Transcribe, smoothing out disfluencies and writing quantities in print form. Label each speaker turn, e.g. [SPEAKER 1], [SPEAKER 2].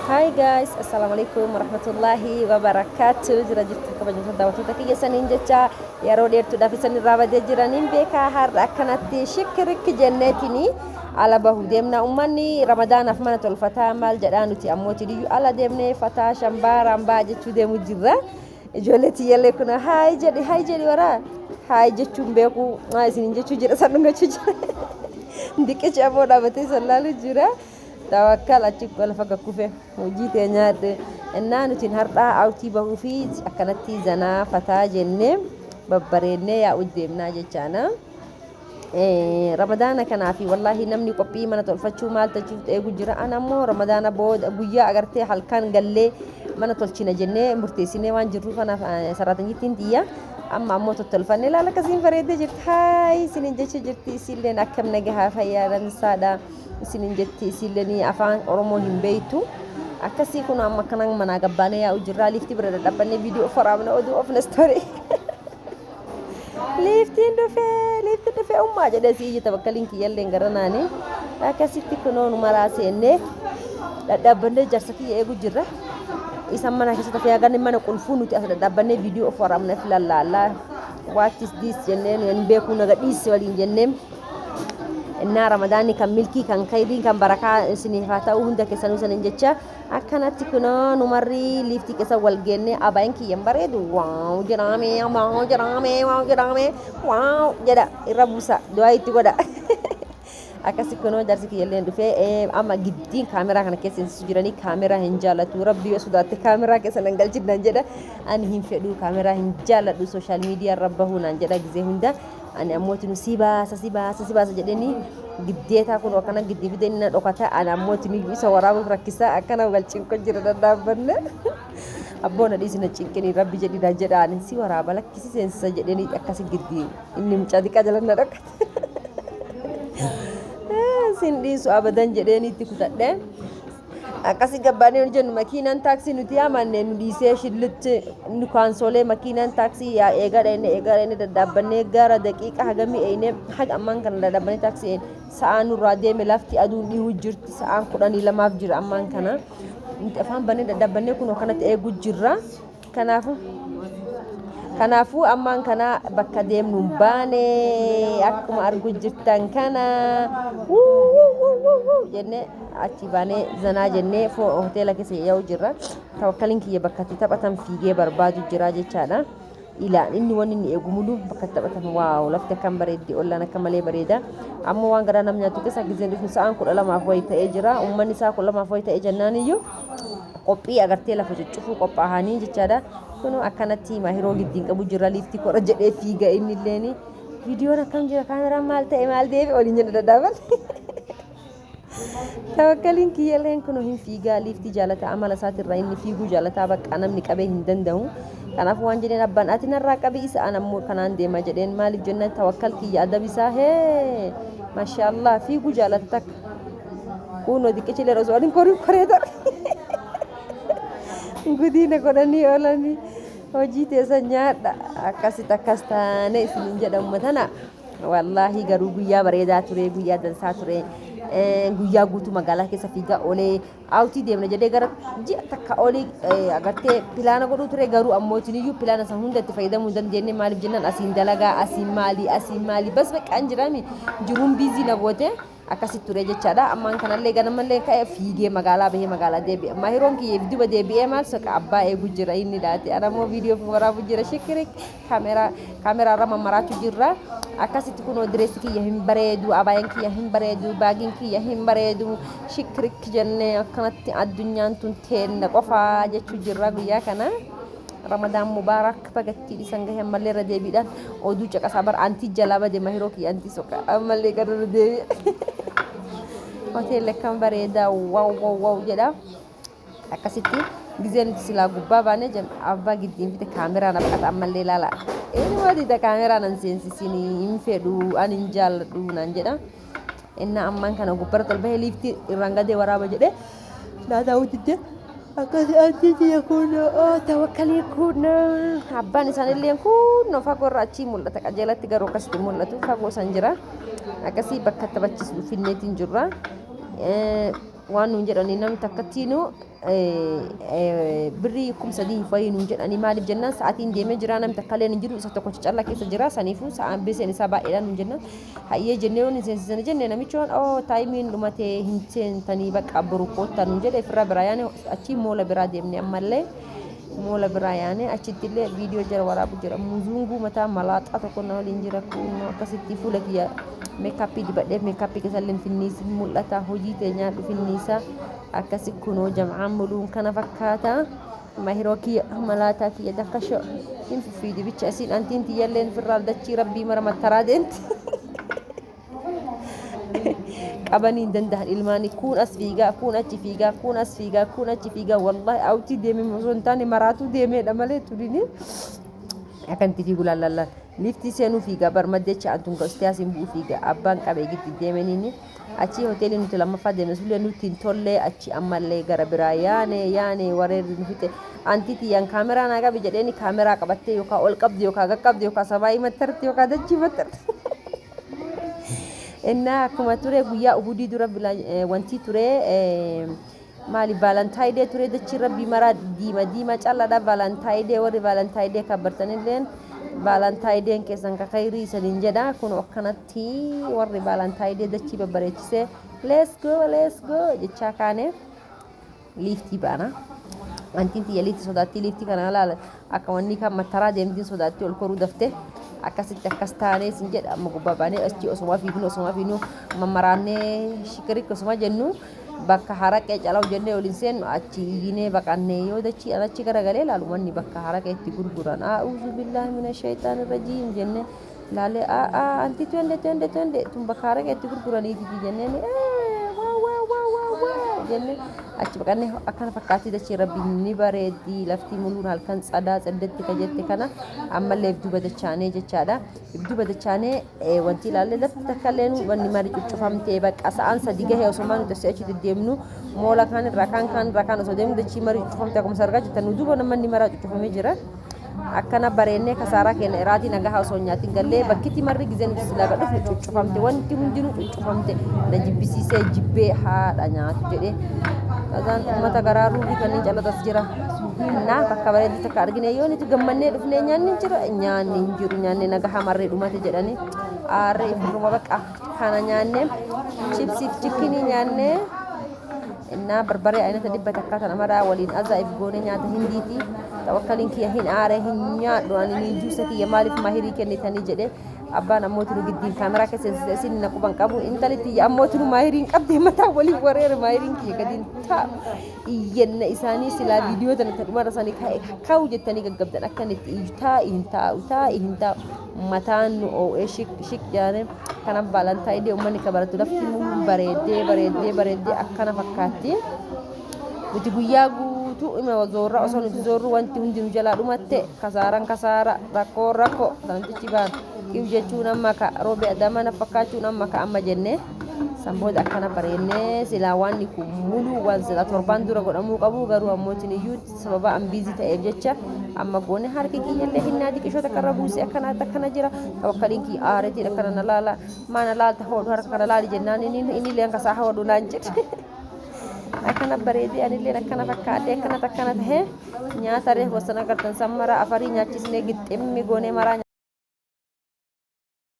[SPEAKER 1] Hi guys, assalamualaikum warahmatullahi wabarakatuh. Jira jirtu kabajamtoota daawwattoota kiyya saniin jecha yeroo dheertuudhaaf isin irraa badee jiraniin beekaa har'a akkanatti shikirikki jenneetini ala bahu deemna ummanni ramadaanaaf mana tolfataa maal jedhaa nuti ammooti diyyuu ala deemnee fataa shambaaraan baa jechuu deemu jirra. Ijoollee tiyyallee kun haay jedhi waraa haay jechuun beeku isin jechuu jira san dhungachuu jira. Diqicha ammoo dhaabatee sallaalu jira. Tawakkal achi lafa kufe hojii teenyaadhe innaa nuti har'aa awtii bahuu fi akkanatti zanaa fataa jennee babbareennee yaa'u deemnaa jechaana. Ramadaana kanaafi wallahi namni qophii mana tolfachuu maal tachuuf eegu jira. Ana ammoo ramadaana booda guyyaa agartee halkan gallee mana tolchina jennee murteessinee waan jirruuf kanaaf saraatanjittiin xiyya amma ammoo tottolfanne ilaala akkasiin bareeddee jirti. Haay isiniin jecha jirti isilleen akkam nagahaa fayyaadan saadha. Isinin jetti isilleen afaan Oromoo hin beektu. Akkasii kun amma kanan mana gabbaanee yaa'u jirra. Liiftii bira dadhabannee viidiyoo faraabna oduu ofna story. Liiftiin dhufee ummaa jedhee si iyyata bakka linkiyyallee garanaani. Akkasitti kunoonu maraa seennee dadhabannee jaarsa kiyya eegu jirra. Isan mana keessatti fayyaganne mana qulfuu nuti as dadhabannee viidiyoo faraabna filallaalaa. What is this jennee nu beekuu naga dhiisi waliin jennee. Inna Ramadaani kan milkii kan khayrii kan barakaa isiniif haa ta'u hunda keessanuu sanin jecha akkanatti kunoo numarri liiftii keessa wal geenne abaayeen kiyyan bareedu waaw jedhame waaw jedha irra buusa du'aa itti godha. Akkasi kunoo jaarsi kiyyalleen dhufee amma giddiin kaameraa kana keessa insisu jiranii kaameraa hin jaallatu rabbi yoo sodaatte kaameraa keessa nan galchinaan jedha ani hin fedhu kaameraa hin jaalladhu sooshaal miidiyaa irra bahuu naan jedha gizee hunda. Ani ammooti nu si baasa jedheni giddeetaa kun akkana giddii fidanii na dhokata ani ammooti nu isa waraabuuf rakkisaa akkana wal cinqo jira dadhaabbanne abboon dhiisi na cinqini rabbi jedhina jedhaan si waraaba lakkisi seensisa jedheni akkasi giddii inni mucaa xiqqaa jala na dhokate sin dhiisu abadan jedheni itti kutadhe. Akkasi gabbaanee jennu makiinaan taaksii nuti yaamannee nu dhiisee shillitti nu kaansolee makiinaan taaksii yaa eegadha dadhaabannee gara daqiiqa hagamii eeyne haga ammaan kana dadhaabannee taaksii sa'aan nurraa deeme lafti aduun dhihuu jirti sa'aan 12 jira ammaan kana nuti afaan bannee dadhaabannee kun kanatti eeguu jirra. Kanaafuu ammaan kana bakka deemnu baane akkuma argu jirtan kana jenne achi baane zanaa jennee hoteela keessa yaa'u jirra. Tawakkaliin kiyya bakka itti taphatan fiigee barbaadu jira jechaadha. Ilaan inni waan inni eegu mulu bakka taphatan waaw lafti akkam bareeddi ollaan akka malee bareeda. Amma waan garaa namni nyaatu keessa gizeen dhufu sa'aan 12 wayi ta'ee jira. Uummanni isaa 12 wayi ta'ee jennaan iyyuu qophii agartee lafa cuccufuu qophaa'anii jechaadha. Kun akkanatti mahiroo giddiin qabu jira liiftii kora jedhee fiiga inni illeen viidiyoon akkam jira kaameraan maal ta'e maal deebi waliin jedha dadhaaban. Tawakkaliin kiyyalleen kun hin fiigaa liiftii jaalata amala isaatirraa inni fiiguu jaalataa bakka namni qabee hin danda'u. Kanaaf waan jedheen abbaan ati narraa qabii isa an ammoo kanaan deema jedheen maaliif jennaan tawakkal kiyya adabisaa hee maashaallah fiiguu jaalata takka kunoo diqichi leero osoo waliin koree ta'e. Gudiina godhanii oolanii hojii teessan nyaadha akkasitti akkas taane isiniin jedhamu tana wallaahi garuu guyyaa bareedaa ture guyyaa dansaa ture guyyaa guutuu magaalaa keessa fiigaa oolee awtii deemna jedhee gara ji'a takka oolee agartee pilaana godhuu ture garuu ammootiin iyyuu pilaana san hunda itti fayyadamuu hin dandeenye maaliif jennaan asiin dalagaa asiin maali bas baqqaan jiraami jiruun biizii na goote. Akkasitti ture jechaadha. Ammaan kanallee ganamallee ka'ee fiigee magaalaa bahee magaalaa deebi'e. Mahiroon kiyya duuba deebi'ee maal soqa abbaa eegu jira inni laate. Ana immoo viidiyoo waraabu jira shikirik kaameraa irra mammaraatu jirra. Akkasitti kunoo direessi kiyya hin bareedu, abaayeen kiyya hin bareedu, baagiin kiyya hin bareedu. Shikirik jennee akkanatti addunyaan tun teenna qofaa jechuu jirra guyyaa kana. Ramadaan Mubaarak bagatti dhiisan gahee ammallee irra deebiidhaan oduu caqasaa bar antii jalaa bade mahiroo kiyya antii soqa ammallee gara deebi'e. Hoteelli akkam bareedaa waaw jedha. Akkasitti gizee nuti silaa gubbaa baanee jenna abbaa giddiin fite kaameraan abqata ammallee ilaala. Inni waadita kaameraan an seensisiin hin fedhu an hin jaalladhu naan jedha. Inna ammaan kana gubbara tolbahee liiftii irraan gadee waraaba jedhee daawwititti akkasii antiiti kun tawakkalii kun abbaan isaanillee kun fagoo irraa achii mul'ata qajeelatti garuu akkasitti mul'atu fagoo san jira. Akkasii bakka taphachiisnu finneetiin jirra. waan nuun jedhanii namni takkattiinuu birrii kum sadii fayii nuun jedhanii maaliif jennaan sa'aatiin deemee jira namni takka illee hin jiru isa tokko callaa keessa jira saniifuu sa'aan biseen isaa baay'eedhaan nuun jennaan hayyee jennee waan hin seensisanii jennee namichi waan taayimiin dhumatee hin seentanii bakka abboru koottaa nuun jedhe firra biraa yaane achii moola biraa deemne ammallee moola biraa yaane achitti illee viidiyoo jara waraabu jira muzunguu mataa malaaxaa tokko na waliin jira kun akkasitti fuula kiyya meekaappii dibadhee meekaappii keessallee finniisi mul'ata hojii teenyaa finniisa akkasi kunoo jam'aan muluun kana fakkaata mahiroo kiyya malaataa kiyya dakkasho hin fiidi bicha asiin antiin tiyyalleen firraal dachii rabbii mara mattaraa deemti qabanii danda'an ilmaanii kun as fiigaa kun achi fiigaa kun as fiigaa kun achi fiigaa wallahi awtii deemee osoo hin taane maraatuu deemeedha malee turini akanti fiigu lallalla lifti seenuu fiigaa barmaddecha antun gastiyaasiin bu'u fiigaa abbaan qabee gitti deemeniini achi hoteelii nuti lammaffaa deemne sullee nuti hin tollee achi ammallee gara biraa yaane wareerri nu fixe anti tiyyaan kaameraa naa qabi jedheeni kaameraa qabattee yookaan ol qabdi yookaan gaqqabdi yookaan sabaayii mattarti yookaan dachii mattarti እና akkuma ture guyyaa ubudii dura wanti ture maali valentine ture dachi rabbi mara diima calladha valentine warri valentine kabbartanilleen valentine keessan ka khayri isanin jedha kun akkanatti warri valentine dachi babbareechise let's go jecha kaane lifti bana antiin tiya lifti sodaatti lifti kana laala akka wanni kan mattaraa deemtiin sodaatti ol koruu dafte akkasitti akkas taanee sin jedha amma gubbaa baanee achi osuma fiignu mammaraannee shikirik osuma jennu bakka haraqee calaa'u jennee waliin seennu achi iyyinee baqannee yoo dachi achi garagalee laalu manni bakka haraqee itti gurguran a'uuzu billaahi mina shayxaani rajiim jennee laalee anti twende tun bakka haraqee itti gurguraniiti jenneen jenne achi baqannee akkana fakkaatti dachee rabbiin ni bareeddi lafti muluun halkan tsadaa tsaddetti ka jette kana ammallee ibduba dachaanee jechaadha ibduba dachaanee wanti ilaalle lafti takkallee wanni mari cuccufamtee bakka sa'aan sadii gahee osoo nuti asii achi deddeemnu moola kaan irraa kaan osoo deemnu dachii mari cuccufamtee akkuma sargaa jettan duuba namanni maraa cuccufamee jira akkana bareennee kasaaraa keenya iraatii nagaa osoo nyaatiin gallee bakkitti marri gizeen silaa gadhuuf cuccufamte wanti hundinuu cuccufamte na jibbisiisee jibbee haadha nyaatu jedhee kazaan uummata garaa ruubii kanneen calatas jira na bakka bareedduu takka argine yoo nitu gammannee dhufnee nyaanni hin jiru nyaanne nagaa hamarree dhumate jedhanii aarree ifuruma bakka kana nyaanne chipsiif chikkinii nyaanne እና በርበሬ አይነት ዲበት አካታ ነመራ ወሊን አዛይፍ ጎነ ኛተ ሂንዲቲ ተወከሊን ኪያ ሂን አረ ሂኛ ዶአኒ ጁሰቲ የማሊፍ ማሂሪ ከነተኒ ጀደ አባን አሞቱሩ ግዲን ካሜራ ከሰሲን ነቁባን ቀቡ እንተልቲ አሞቱሩ ማሂሪን ቀብደ መታ ወሊ ወሬር ማሂሪን ኪ ገዲን ታ ይየነ ኢሳኒ ስላ ቪዲዮ ተነተዱማ ረሳኒ ካው ጀተኒ ገገብደን አከንቲ ኢንታ mataan oo shik yaane kana valentine ummanni kabaratu lafti mun bareedde akkana fakkaatti nuti guyyaa guutuu ima zoorra osoo nuti zoorru wanti hundinu jalaa dhumatte kasaara rakkoo santichi baan kiu jechuun amma ka roobe adama na fakkaachuun amma ka amma jenne sambood akkana bareennee silaa waan kun muluu waan sila torban dura godhamuu qabu garuu ammootiin iyyuu sababa ambiizi ta'eef jecha amma goone harki kiyyallee hinnaa diqishoota karra buuse akkana jira tawakkaliin kii aaretii akkana na laala maana laalta hoodhu harka kana laali jennaan inni illee kasaa hoodhu naan jedhe akkana bareedee anillee akkana fakkaatee akkana tahe nyaata reef wasana gartan sammara afarii nyaachisnee gixximmi goonee maraa